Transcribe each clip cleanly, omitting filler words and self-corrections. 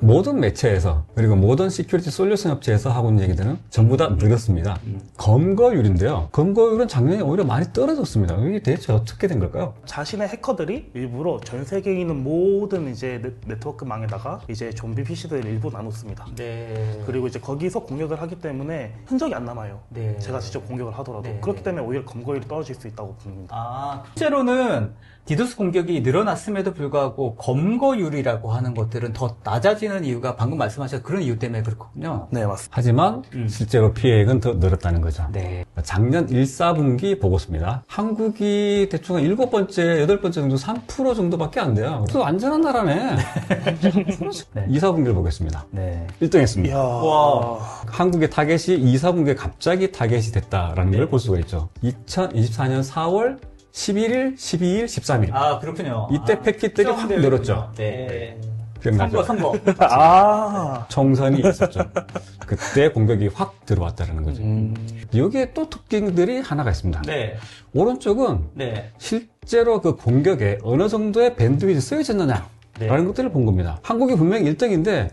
모든 매체에서 그리고 모든 시큐리티 솔루션 업체에서 하고 있는 얘기들은 전부 다 늘었습니다. 검거율인데요. 검거율은 작년에 오히려 많이 떨어졌습니다. 이게 대체 어떻게 된 걸까요? 자신의 해커들이 일부러 전 세계에 있는 모든 이제 네트워크망에다가 이제 좀비 PC들을 일부 나눴습니다. 네. 그리고 이제 거기서 공격을 하기 때문에 흔적이 안 남아요. 네. 제가 직접 공격을 하더라도. 네. 그렇기 때문에 오히려 검거율이 떨어질 수 있다고 봅니다. 아, 실제로는 디도스 공격이 늘어났음에도 불구하고 검거율이라고 하는 것들은 더 낮아지는 이유가 방금 말씀하신 그런 이유 때문에 그렇거든요. 네, 맞습니다. 하지만 실제로 피해액은 더 늘었다는 거죠. 네. 작년 1, 4분기 보고서입니다. 한국이 대충 한 7번째, 8번째 정도 3% 정도밖에 안 돼요. 그래서 안전한 나라네. 네. 2, 4분기를 보겠습니다. 네. 1등했습니다. 이야. 와. 한국의 타겟이 2, 4분기에 갑자기 타겟이 됐다라는 걸 볼 수가 있죠. 2024년 4월 11일, 12일, 13일. 아, 그렇군요. 이때 패킷들이 확 늘었죠. 네. 기억나죠? 선거. 아. 총선이 있었죠. 그때 공격이 확 들어왔다는 거죠. 여기에 또 특징들이 하나가 있습니다. 네. 오른쪽은 네. 실제로 그 공격에 어느 정도의 밴드위드 쓰여졌느냐 라는 것들을 본 겁니다. 한국이 분명히 1등인데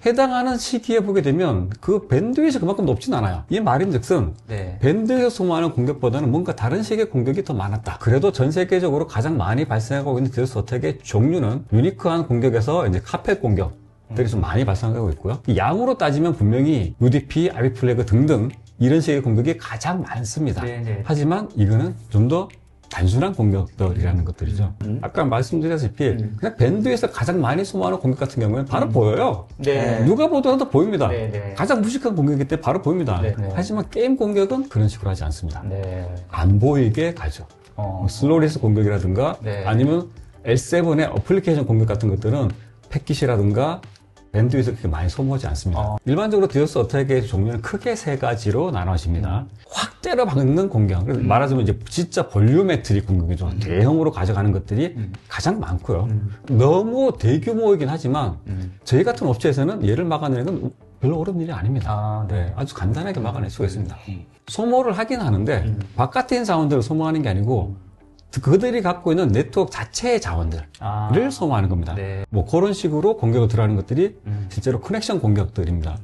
해당하는 시기에 보게 되면 그 밴드위드가 그만큼 높진 않아요. 이 말인즉슨 네. 밴드에서 소모하는 공격보다는 뭔가 다른 식의 공격이 더 많았다. 그래도 전 세계적으로 가장 많이 발생하고 있는 디도스 어택의 종류는 유니크한 공격에서 이제 카펫 공격들이 좀 많이 발생하고 있고요. 이 양으로 따지면 분명히 UDP, IP 플래그 등등 이런 식의 공격이 가장 많습니다. 네. 하지만 이거는 좀 더 단순한 공격들이라는 것들이죠. 아까 말씀드렸다시피 그냥 밴드에서 가장 많이 소모하는 공격 같은 경우는 바로 보여요. 네. 누가 보더라도 보입니다. 네. 가장 무식한 공격이기 때문에 바로 보입니다. 네. 하지만 게임 공격은 그런 식으로 하지 않습니다. 네. 안 보이게 가죠. 슬로리스 공격이라든가 네. 아니면 L7의 어플리케이션 공격 같은 것들은 패킷이라든가 밴드에서 그렇게 많이 소모하지 않습니다. 일반적으로 디도스 어택의 종류는 크게 세 가지로 나눠집니다. 확 때려 박는 공격. 말하자면 이제 진짜 볼륨메트릭 공격이죠. 대형으로 가져가는 것들이 가장 많고요. 너무 대규모이긴 하지만 저희 같은 업체에서는 얘를 막아내는 건 별로 어려운 일이 아닙니다. 아, 네. 아주 간단하게 막아낼 수가 있습니다. 소모를 하긴 하는데 바깥에 있는 자원들을 소모하는 게 아니고 그들이 갖고 있는 네트워크 자체의 자원들을 소모하는 겁니다. 네. 뭐 그런 식으로 공격을 들어가는 것들이 실제로 커넥션 공격들입니다.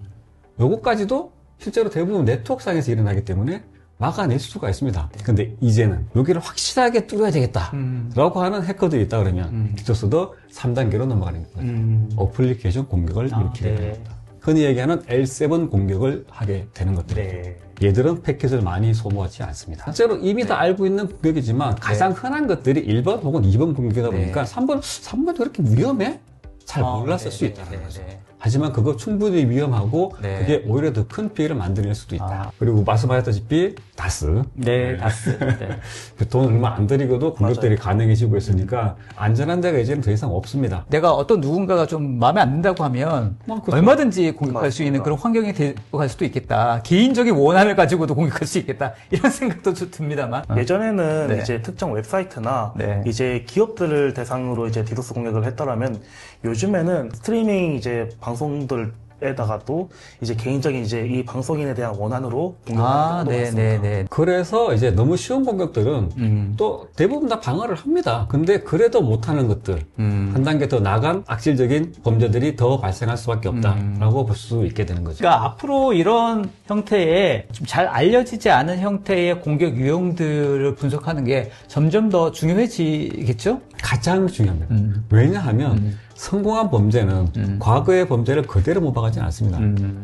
요것까지도 실제로 대부분 네트워크상에서 일어나기 때문에 막아낼 수가 있습니다. 근데 이제는 여기를 확실하게 뚫어야 되겠다 라고 하는 해커들이 있다 그러면 디도스도 3단계로 넘어가는 거예요. 어플리케이션 공격을 일으키게 됩니다. 흔히 얘기하는 L7 공격을 하게 되는 것들이에요. 네. 얘들은 패킷을 많이 소모하지 않습니다. 실제로 이미 다 알고 있는 공격이지만 가장 흔한 것들이 1번 혹은 2번 공격이다 보니까 3번이 그렇게 위험해? 잘 몰랐을 수 있다는 거죠. 하지만 그거 충분히 위험하고 그게 오히려 더 큰 피해를 만들어낼 수도 있다. 그리고 말씀하셨다시피 다스. 네, 다스. 네. 돈 얼마 안 들이고도 공격들이 가능해지고 있으니까 안전한 데가 이제는 더 이상 없습니다. 내가 어떤 누군가가 좀 마음에 안 든다고 하면 얼마든지 공격할 수 있는 그런 환경이 되고 갈 수도 있겠다. 개인적인 원한을 가지고도 공격할 수 있겠다. 이런 생각도 좀 듭니다만. 예전에는 이제 특정 웹사이트나 이제 기업들을 대상으로 이제 디도스 공격을 했더라면 요즘에는 스트리밍 이제 방송들에다가도 이제 개인적인 이제 이 방송인에 대한 원한으로 공격하는 경우도 많습니다. 그래서 이제 너무 쉬운 공격들은 또 대부분 다 방어를 합니다. 근데 그래도 못하는 것들 한 단계 더 나간 악질적인 범죄들이 더 발생할 수밖에 없다라고 볼 수 있게 되는 거죠. 그러니까 앞으로 이런 형태의 좀 잘 알려지지 않은 형태의 공격 유형들을 분석하는 게 점점 더 중요해지겠죠? 가장 중요합니다. 왜냐하면 성공한 범죄는 과거의 범죄를 그대로 모방하지는 않습니다.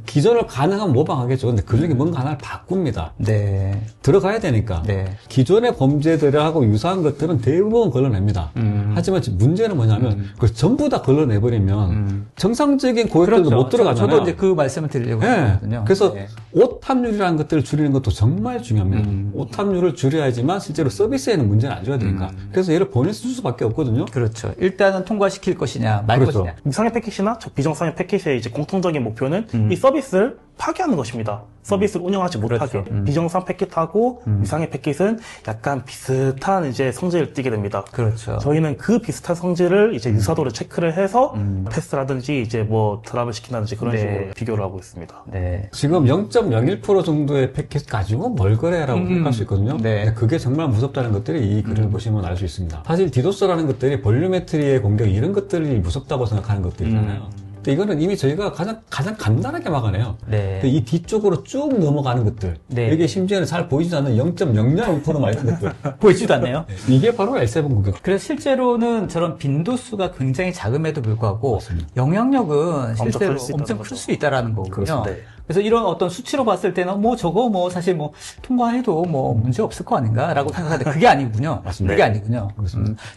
기존을 가능하면 모방하겠죠. 근데 그 중에 뭔가 하나를 바꿉니다. 네. 들어가야 되니까. 네. 기존의 범죄들하고 유사한 것들은 대부분 걸러냅니다. 하지만 문제는 뭐냐면 그걸 전부 다 걸러내버리면 정상적인 고객들도 못 들어가잖아요. 저도 이제 그 말씀을 드리려고 했거든요. 그래서 오탑률이라는 것들을 줄이는 것도 정말 중요합니다. 오탑률을 줄여야지만 실제로 서비스에는 문제는 안 줘야 되니까. 그래서 얘를 보내줄 수밖에 없거든요. 그렇죠. 일단은 통과시킬 것이냐, 말 것이냐. 이상의 패킷이나 비정상의 패킷의 이제 공통적인 목표는 이 서비스를 파괴하는 것입니다. 서비스를 운영하지 못하게. 비정상 패킷하고 이상의 패킷은 약간 비슷한 이제 성질을 띠게 됩니다. 그렇죠. 저희는 그 비슷한 성질을 이제 유사도를 체크를 해서 패스라든지 이제 뭐 드랍을 시킨다든지 그런 식으로 비교를 하고 있습니다. 네. 지금 0.01% 정도의 패킷 가지고 뭘 거래라고 생각할 수 있거든요. 네. 그게 정말 무섭다는 것들이 이 글을 보시면 알 수 있습니다. 사실 디도스라는 것들이 볼륨메트리의 공격 이런 것들이 무섭다고 생각하는 것들이잖아요. 근데 이거는 이미 저희가 가장 간단하게 막아내요. 네. 이 뒤쪽으로 쭉 넘어가는 것들. 네. 이게 심지어는 잘 보이지 않는 0.001%만 있는 것들. 보이지도 않네요. 이게 바로 L7 공격. 그래서 실제로는 저런 빈도수가 굉장히 작음에도 불구하고 맞습니다. 영향력은 엄청 실제로 클수 있다는 엄청 거죠. 클 수 있다라는 거군요. 그렇습니다. 네. 그래서 이런 어떤 수치로 봤을 때는 뭐 저거 뭐 사실 뭐 통과해도 뭐 문제 없을 거 아닌가라고 생각하는데 그게 아니군요. 맞습니다. 그게 아니군요.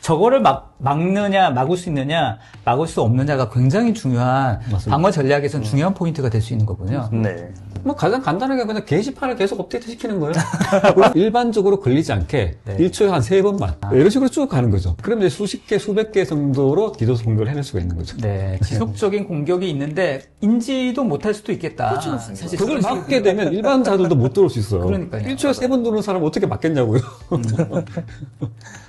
저거를 막느냐, 막을 수 있느냐, 막을 수 없느냐가 굉장히 중요한 맞습니다. 방어 전략에서는 중요한 포인트가 될 수 있는 거군요. 네. 뭐 가장 간단하게 그냥 게시판을 계속 업데이트 시키는 거예요. 일반적으로 걸리지 않게 네. 1초에 한 3번만. 이런 식으로 쭉 가는 거죠. 그럼 이제 수십 개, 수백 개 정도로 디도스 공격을 해낼 수가 있는 거죠. 네, 지속적인 공격이 있는데 인지도 못할 수도 있겠다. 사실 그걸 막게 되면 일반자들도 못 들어올 수 있어요. 그러니까요. 1초에 3번 도는 사람 어떻게 막겠냐고요.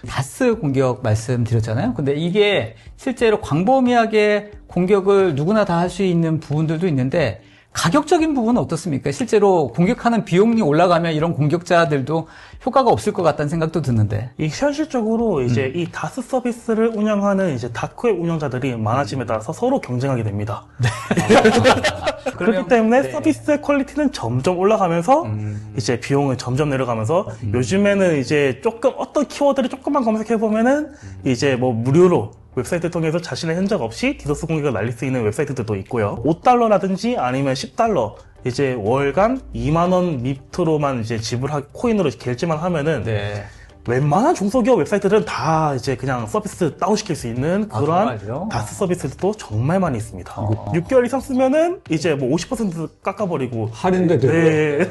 다스 공격 말씀드렸잖아요. 근데 이게 실제로 광범위하게 공격을 누구나 다 할 수 있는 부분들도 있는데 가격적인 부분은 어떻습니까? 실제로 공격하는 비용이 올라가면 이런 공격자들도 효과가 없을 것 같다는 생각도 드는데. 이 현실적으로 이제 이 다스 서비스를 운영하는 이제 다크웹 운영자들이 많아짐에 따라서 서로 경쟁하게 됩니다. 그렇기 때문에 네. 서비스의 퀄리티는 점점 올라가면서 이제 비용은 점점 내려가면서 요즘에는 이제 조금 어떤 키워드를 조금만 검색해 보면은 이제 뭐 무료로 웹사이트를 통해서 자신의 흔적 없이 디도스 공격을 날릴 수 있는 웹사이트들도 있고요. $5라든지 아니면 $10 이제 월간 2만 원 밑으로만 이제 코인으로 결제만 하면은 네. 웬만한 중소기업 웹사이트들은 다 이제 그냥 서비스 다운시킬 수 있는 그러한 정말요? 다스 서비스도 정말 많이 있습니다. 6개월 이상 쓰면은 이제 뭐 50% 깎아버리고 할인도 되고. 네.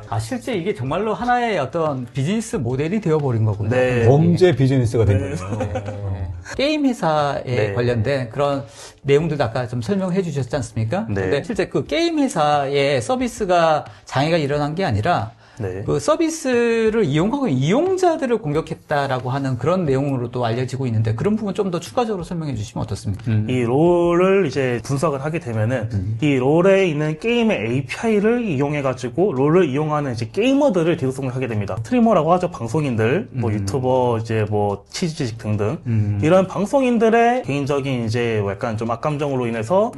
아, 실제 이게 정말로 하나의 어떤 비즈니스 모델이 되어버린 거군요. 네. 범죄 비즈니스가 된 네. 거예요. 게임 회사에 네. 관련된 그런 내용들도 아까 좀 설명해 주셨지 않습니까? 네. 근데 실제 그 게임 회사의 서비스가 장애가 일어난 게 아니라 네. 그 서비스를 이용하고 있는 이용자들을 공격했다라고 하는 그런 내용으로도 알려지고 있는데 그런 부분 좀 더 추가적으로 설명해 주시면 어떻습니까? 이 롤을 이제 분석을 하게 되면은 이 롤에 있는 게임의 API를 이용해가지고 롤을 이용하는 이제 게이머들을 디도스를 하게 됩니다. 스트리머라고 하죠. 방송인들, 뭐 유튜버, 이제 뭐 치즈지식 등등 이런 방송인들의 개인적인 이제 약간 좀 악감정으로 인해서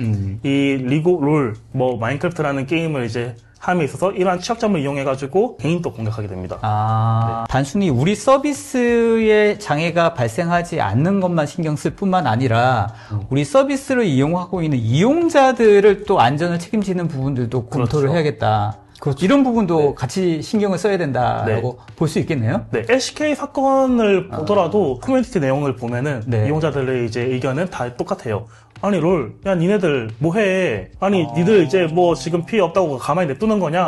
이 리그 롤, 뭐 마인크래프트라는 게임을 이제 함에 있어서 이러한 취약점을 이용해가지고 개인도 공격하게 됩니다. 단순히 우리 서비스에 장애가 발생하지 않는 것만 신경 쓸 뿐만 아니라 우리 서비스를 이용하고 있는 이용자들을 또 안전을 책임지는 부분들도 검토를 그렇죠. 해야겠다. 그렇죠. 이런 부분도 같이 신경을 써야 된다라고 볼 수 있겠네요. 네, LCK 사건을 보더라도 커뮤니티 내용을 보면은 네. 이용자들의 이제 의견은 다 똑같아요. 아니 롤, 야 니네들 뭐해? 아니 니들 이제 뭐 지금 피해 없다고 가만히 냅두는 거냐?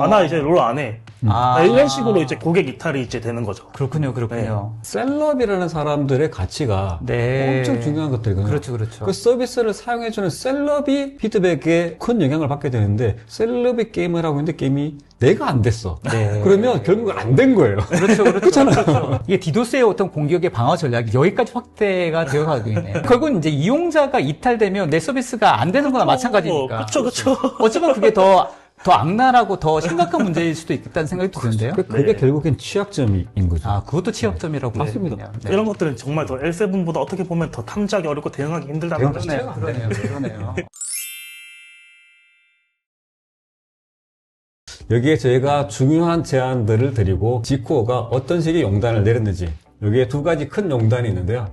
나 이제 롤 안 해. 이런 식으로 이제 고객 이탈이 이제 되는 거죠. 그렇군요, 그렇군요. 셀럽이라는 사람들의 가치가 네. 엄청 중요한 것들이거든요. 그렇죠, 그렇죠. 그 서비스를 사용해주는 셀럽이 피드백에 큰 영향을 받게 되는데 셀럽이 게임을 하고 있는데 게임이 내가 안 됐어. 네. 그러면 결국 안 된 거예요. 그렇죠, 그렇죠. 이게 디도스의 어떤 공격의 방어 전략이 여기까지 확대가 되어 가고 있네요. 결국은 이제 이용자가 이탈되면 내 서비스가 안 되는 거나 마찬가지니까. 그렇죠. 어쩌면 그게 더 악랄하고 더 심각한 문제일 수도 있겠다는 생각이 드는데요. 그게 결국엔 취약점인 거죠. 아, 그것도 취약점이라고 맞습니다. 보거든요. 네. 이런 것들은 정말 더 L7보다 어떻게 보면 더 탐지하기 어렵고 대응하기 힘들다는 거죠. 그러네요. 여기에 저희가 중요한 제안들을 드리고 지코어가 어떤 식의 용단을 내렸는지 여기에 두 가지 큰 용단이 있는데요.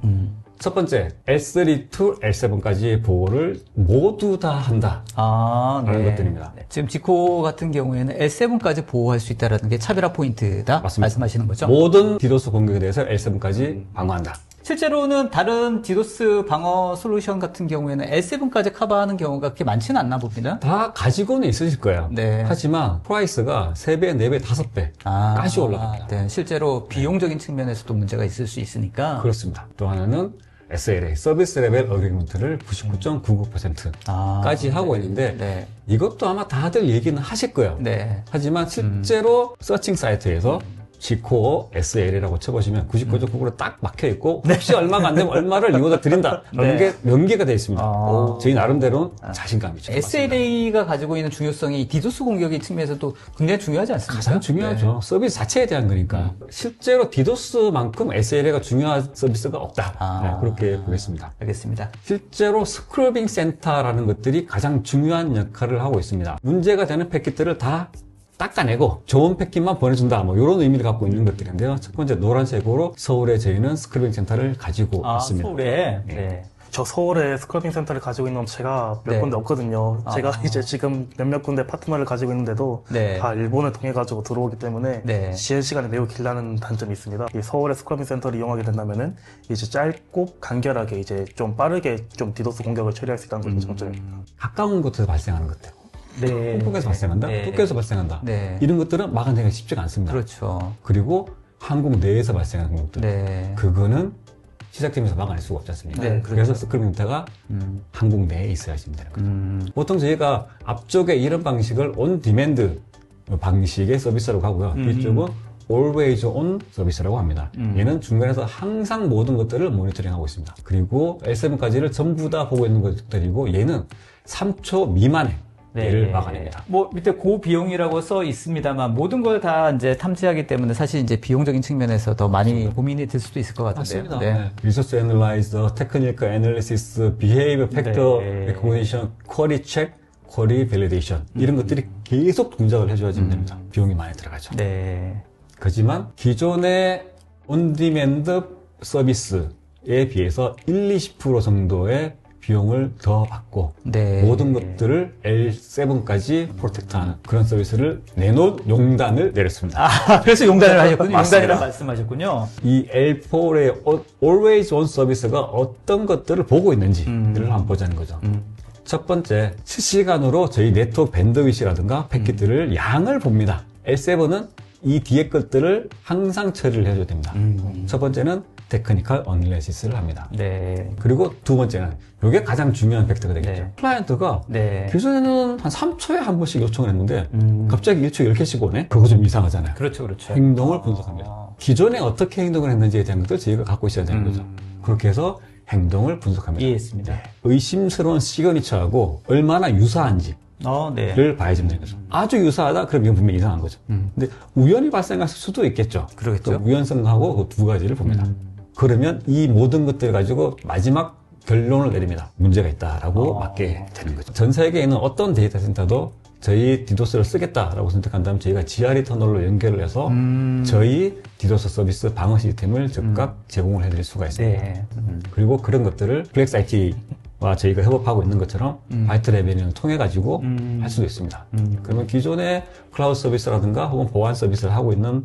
첫 번째, L3 to L7까지의 보호를 모두 다 한다. 라는 것들입니다. 네. 지금 지코 같은 경우에는 L7까지 보호할 수 있다는 게 차별화 포인트다. 맞습니다. 말씀하시는 거죠? 모든 디도스 공격에 대해서 L7까지 방어한다. 실제로는 다른 디도스 방어 솔루션 같은 경우에는 L7까지 커버하는 경우가 그렇게 많지는 않나 봅니다. 다 가지고는 있으실 거예요. 네. 하지만 프라이스가 3배, 4배, 5배까지 올라갑니다. 네. 실제로 비용적인 측면에서도 문제가 있을 수 있으니까. 그렇습니다. 또 하나는 SLA, 서비스 레벨 어그리먼트를 99.99%까지 하고 있는데 네. 이것도 아마 다들 얘기는 하실 거예요. 네. 하지만 실제로 서칭 사이트에서 G코어 SL이라고 쳐보시면 99.99로 딱 막혀있고 혹시 얼마가 안 되면 얼마를 리워드 드린다. 이런 게 명기가 되어 있습니다. 저희 나름대로는 자신감이죠. SLA가 가지고 있는 중요성이 디도스 공격의 측면에서도 굉장히 중요하지 않습니까? 가장 중요하죠. 서비스 자체에 대한 거니까. 실제로 디도스만큼 SLA가 중요한 서비스가 없다. 네, 그렇게 보겠습니다. 알겠습니다. 실제로 스크러빙 센터라는 것들이 가장 중요한 역할을 하고 있습니다. 문제가 되는 패킷들을 다 닦아내고 좋은 패킷만 보내준다. 뭐 이런 의미를 갖고 있는 것들인데요. 첫 번째 노란색으로 서울에 저희는 스크러빙 센터를 가지고 있습니다. 서울에. 네. 저 서울에 스크러빙 센터를 가지고 있는 업체가 몇 군데 없거든요. 제가 이제 지금 몇몇 군데 파트너를 가지고 있는데도 다 일본을 통해 가지고 들어오기 때문에 지연 시간이 매우 길다는 단점이 있습니다. 이 서울의 스크러빙 센터를 이용하게 된다면은 이제 짧고 간결하게 이제 좀 빠르게 좀 디도스 공격을 처리할 수 있다는 것이 장점입니다. 가까운 곳에서 발생하는 것들. 네. 홍콩에서 발생한다? 도쿄에서 발생한다? 네. 이런 것들은 막아내기가 쉽지가 않습니다. 그렇죠. 그리고 한국 내에서 발생하는 것들. 네. 그거는 시작팀에서 막아낼 수가 없지 않습니까? 네, 그래서 스크러빙 센터가 한국 내에 있어야 되는 거죠. 보통 저희가 앞쪽에 이런 방식을 온 디맨드 방식의 서비스라고 하고요. 뒤쪽은 always on 서비스라고 합니다. 얘는 중간에서 항상 모든 것들을 모니터링하고 있습니다. 그리고 L7까지를 전부 다 보고 있는 것들이고 얘는 3초 미만에 얘를 막아냅니다. 뭐 밑에 고비용이라고 써 있습니다만 모든 걸 다 이제 탐지하기 때문에 사실 이제 비용적인 측면에서 더 많이 고민이 될 수도 있을 것 같은데요. 맞습니다. 네. Resource Analyzer, Technical Analysis, Behavior Factor Recognition, Query Check, Query Validation 이런 것들이 계속 동작을 해줘야지 됩니다. 비용이 많이 들어가죠. 네. 하지만 기존의 온디맨드 서비스에 비해서 1-20% 정도의 비용을 더 받고 모든 것들을 L7까지 프로텍트하는 그런 서비스를 내놓은 용단을 내렸습니다. 그래서 용단을 하셨군요. 맞습니다. 용단이라고 말씀하셨군요. 이 L4의 Always On 서비스가 어떤 것들을 보고 있는지를 한번 보자는 거죠. 첫 번째, 실시간으로 저희 네트워크 밴드위시라든가 패킷들을 양을 봅니다. L7은 이 뒤에 것들을 항상 처리를 해줘야 됩니다. 첫 번째는 테크니컬 어널리시스를 합니다. 네. 그리고 두 번째는 이게 가장 중요한 팩터가 되겠죠. 클라이언트가 기존에는 한 3초에 한 번씩 요청을 했는데 갑자기 1초에 10개씩 오네? 그거 좀 이상하잖아요. 그렇죠, 그렇죠. 행동을 분석합니다. 기존에 어떻게 행동을 했는지에 대한 것들 저희가 갖고 있어야 되는 거죠. 그렇게 해서 행동을 분석합니다. 이해했습니다. 의심스러운 시그니처하고 얼마나 유사한지를 봐야 되는 거죠. 아주 유사하다? 그럼 이건 분명히 이상한 거죠. 근데 우연히 발생할 수도 있겠죠. 그러겠죠. 또 우연성하고 그 두 가지를 봅니다. 그러면 이 모든 것들을 가지고 마지막 결론을 내립니다. 문제가 있다라고 맞게 되는 거죠. 전 세계에 있는 어떤 데이터 센터도 저희 디도스를 쓰겠다라고 선택한다면 저희가 GRE 터널로 연결을 해서 저희 디도스 서비스 방어 시스템을 즉각 제공을 해드릴 수가 있습니다. 그리고 그런 것들을 플렉스 IT와 저희가 협업하고 있는 것처럼 화이트 레벨을 통해 가지고 할 수도 있습니다. 그러면 기존의 클라우드 서비스라든가 혹은 보안 서비스를 하고 있는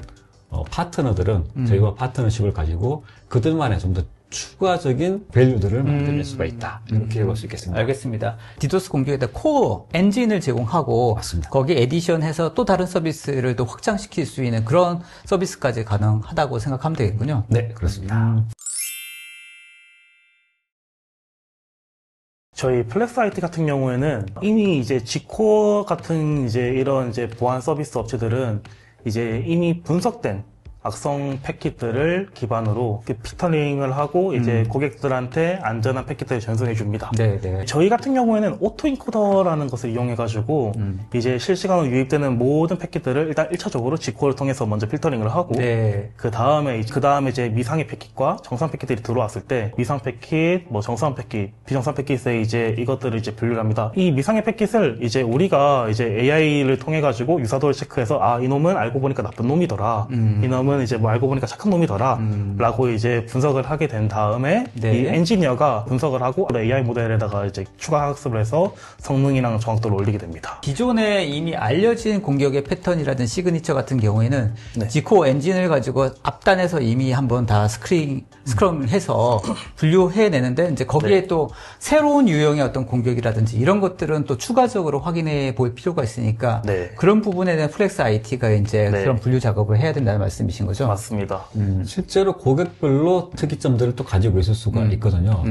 파트너들은 저희와 파트너십을 가지고 그들만의 좀 더 추가적인 밸류들을 만들어낼 수가 있다. 이렇게 볼 수 있겠습니다. 알겠습니다. 디도스 공격에다 코어 엔진을 제공하고 맞습니다. 거기 에디션해서 또 다른 서비스를 또 확장시킬 수 있는 그런 서비스까지 가능하다고 생각하면 되겠군요. 네, 그렇습니다. 저희 플렉스 IT 같은 경우에는 이미 이제 G코어 같은 이제 이런 이제 보안 서비스 업체들은 이제 이미 분석된 악성 패킷들을 기반으로 피터링을 하고 이제 고객들한테 안전한 패킷들을 전송해 줍니다. 저희 같은 경우에는 오토인코더라는 것을 이용해 가지고 이제 실시간으로 유입되는 모든 패킷들을 일단 1차적으로 G코어를 통해서 먼저 필터링을 하고 그 다음에 이제 미상의 패킷과 정상 패킷들이 들어왔을 때 미상 패킷, 뭐 정상 패킷, 비정상 패킷에 이제 이것들을 이제 분류를 합니다. 이 미상의 패킷을 이제 우리가 이제 AI를 통해 가지고 유사도를 체크해서 아, 이놈은 알고 보니까 나쁜 놈이더라. 이놈은 이제 뭐 알고 보니까 착한 놈이더라. 라고 이제 분석을 하게 된 다음에 이 엔지니어가 분석을 하고 AI 모델에다가 이제 추가 학습을 해서 성능이랑 정확도를 올리게 됩니다. 기존에 이미 알려진 공격의 패턴이라든 시그니처 같은 경우에는 G코어 엔진을 가지고 앞단에서 이미 한번 다 스크린을 스크럼해서 분류해내는데 이제 거기에 네. 또 새로운 유형의 어떤 공격이라든지 이런 것들은 또 추가적으로 확인해 볼 필요가 있으니까 네. 그런 부분에 대한 플렉스 IT가 이제 네. 그런 분류 작업을 해야 된다는 말씀이신 거죠? 맞습니다. 실제로 고객별로 특이점들을 또 가지고 있을 수가 있거든요.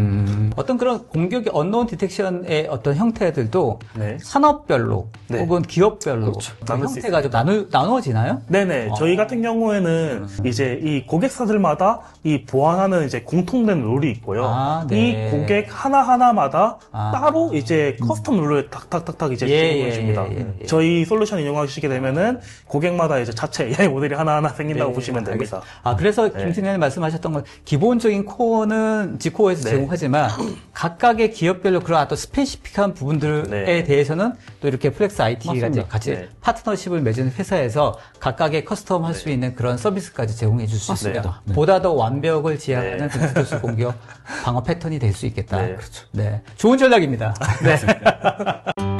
어떤 그런 공격의 언노운 디텍션의 어떤 형태들도 네. 산업별로 네. 혹은 기업별로 그 나눌 수 형태가 좀 나누어지나요? 네네. 저희 같은 경우에는 이제 이 고객사들마다 이 보완하는 이제 공통된 룰이 있고요. 아, 네. 이 고객 하나하나마다 아. 따로 이제 커스텀 룰을 탁탁탁탁 이제 예, 제공해 줍니다. 예. 저희 솔루션 이용하시게 되면은 고객마다 이제 자체 AI 모델이 하나하나 생긴다고 네, 보시면 됩니다. 아, 그래서 네. 김팀장님 말씀하셨던 건 기본적인 코어는 지코어에서 네. 제공하지만 각각의 기업별로 그런 어떤 스페시픽한 부분들에 네. 대해서는 또 이렇게 플렉스 IT가 이제 맞습니다. 같이 네. 파트너십을 맺은 회사에서 각각의 커스텀 할 수 있는 그런 서비스까지 제공해 줄 수 있습니다. 맞습니다. 네. 보다 더 완벽을 지향하는 네. 그 디도스 공격 방어 패턴이 될 수 있겠다. 네. 그렇죠. 네. 좋은 전략입니다. 네.